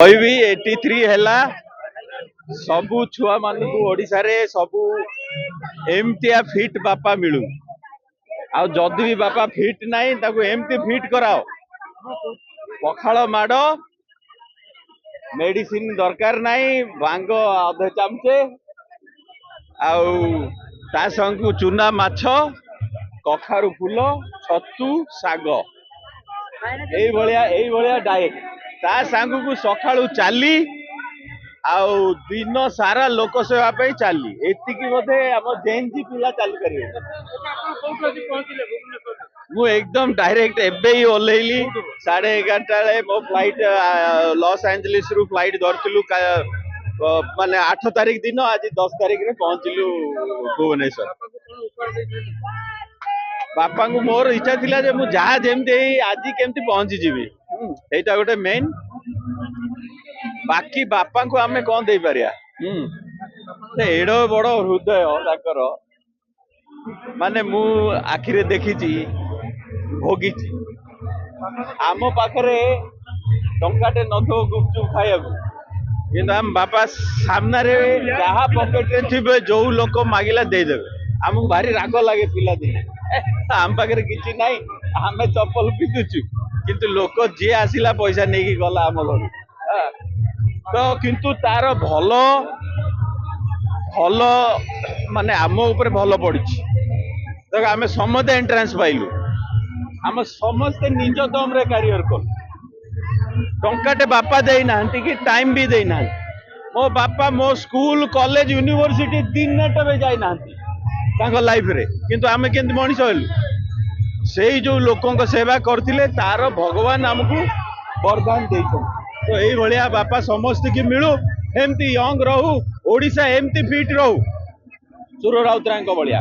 କହିବି 83 ହେଲା ସବୁ ଛୁଆ ମାନଙ୍କୁ ଓଡିଶାରେ ସବୁ ଏମିତିଆ ଫିଟ୍ ବାପା ମିଳୁ। ଆଉ ଯଦି ବି ବାପା ଫିଟ୍ ନାହିଁ ତାକୁ ଏମିତି ଫିଟ୍ କରାଅ। ପଖାଳ ମାଡ଼, ମେଡିସିନ ଦରକାର ନାହିଁ, ଭାଙ୍ଗ ଅଧେ ଚାମଚେ, ଆଉ ତା ସାଙ୍ଗକୁ ଚୁନା ମାଛ, କଖାରୁ ଫୁଲ, ଛତୁ, ଶାଗ, ଏଇଭଳିଆ ଡାଏଟ। ତା ସାଙ୍ଗକୁ ସକାଳୁ ଚାଲି ଆଉ ଦିନ ସାରା ଲୋକ ସେବା ପାଇଁ ଚାଲି। ଏତିକି ବୋଧେ ଆମ ଜେଏନଜି ପିଲା ଚାଲିପାରିବେ। ମୁଁ ଏକଦମ ଡାଇରେକ୍ଟ ଏବେ ହିଁ ଓହ୍ଲେଇଲି 11:30 ବେଳେ। ମୋ ଫ୍ଲାଇଟ୍ ଲସ୍ ଆଞ୍ଜେଲିସ୍ ରୁ ଫ୍ଲାଇଟ୍ ଧରିଥିଲୁ ମାନେ 8 ତାରିଖ ଦିନ, ଆଜି 10 ତାରିଖରେ ପହଞ୍ଚିଲୁ ଭୁବନେଶ୍ୱର। ବାପାଙ୍କୁ ମୋର ଇଚ୍ଛା ଥିଲା ଯେ ମୁଁ ଯାହା ଯେମିତି ଆଜି କେମିତି ପହଞ୍ଚିଯିବି, ସେଇଟା ଗୋଟେ ମେନ୍। ବାକି ବାପାଙ୍କୁ ଆମେ କଣ ଦେଇପାରିବା? ସେ ଏଡ ବଡ ହୃଦୟ ତାଙ୍କର, ମାନେ ମୁଁ ଆଖିରେ ଦେଖିଛି, ଭୋଗିଛି। ଆମ ପାଖରେ ଟଙ୍କାଟେ ନଥିବ ଗୁପଚୁପ ଖାଇବାକୁ, କିନ୍ତୁ ଆମ ବାପା ସାମ୍ନାରେ ଯାହା ପକେଟରେ ଥିବେ ଯୋଉ ଲୋକ ମାଗିଲା ଦେଇଦେବେ। ଆମକୁ ଭାରି ରାଗ ଲାଗେ ପିଲାଦିନେ, ଆମ ପାଖରେ କିଛି ନାହିଁ, ଆମେ ଚପଲ ପିନ୍ଧୁଛୁ, କିନ୍ତୁ ଲୋକ ଯିଏ ଆସିଲା ପଇସା ନେଇକି ଗଲା ଆମ ଘରୁ। ତ କିନ୍ତୁ ତାର ଭଲ ମାନେ ଆମ ଉପରେ ଭଲ ପଡିଛି। ଦେଖ, ଆମେ ସମସ୍ତେ ଏଣ୍ଟ୍ରାନ୍ସ ପାଇଲୁ, ଆମେ ସମସ୍ତେ ନିଜ ଦମରେ କ୍ୟାରିୟର କଲୁ। ଟଙ୍କାଟେ ବାପା ଦେଇନାହାନ୍ତି କି ଟାଇମ ବି ଦେଇନାହାନ୍ତି। ମୋ ବାପା ମୋ ସ୍କୁଲ, କଲେଜ, ୟୁନିଭରସିଟି ଦିନଟେ ବି ଯାଇନାହାନ୍ତି ତାଙ୍କ ଲାଇଫରେ, କିନ୍ତୁ ଆମେ କେମିତି ମଣିଷ ହେଲୁ? ସେଇ ଯୋଉ ଲୋକଙ୍କ ସେବା କରିଥିଲେ, ତାର ଭଗବାନ ଆମକୁ ବରଦାନ ଦେଇଛନ୍ତି। ତ ଏଇଭଳିଆ ବାପା ସମସ୍ତଙ୍କୁ ମିଳୁ, ଏମିତି ୟଙ୍ଗ ରହୁ, ଓଡିଶା ଏମିତି ଫିଟ୍ ରହୁ ସୁର ରାଉତରାୟଙ୍କ ଭଳିଆ।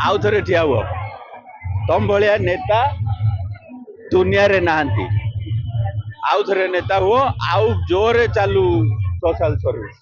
ଆଉ ଥରେ ଠିଆ ହୁଅ, ତମ ଭଳିଆ ନେତା ଦୁନିଆରେ ନାହାନ୍ତି। ଆଉ ଥରେ ନେତା ହୁଅ, ଆଉ ଜୋରରେ ଚାଲୁ ସୋଶାଲ ସର୍ଭିସ।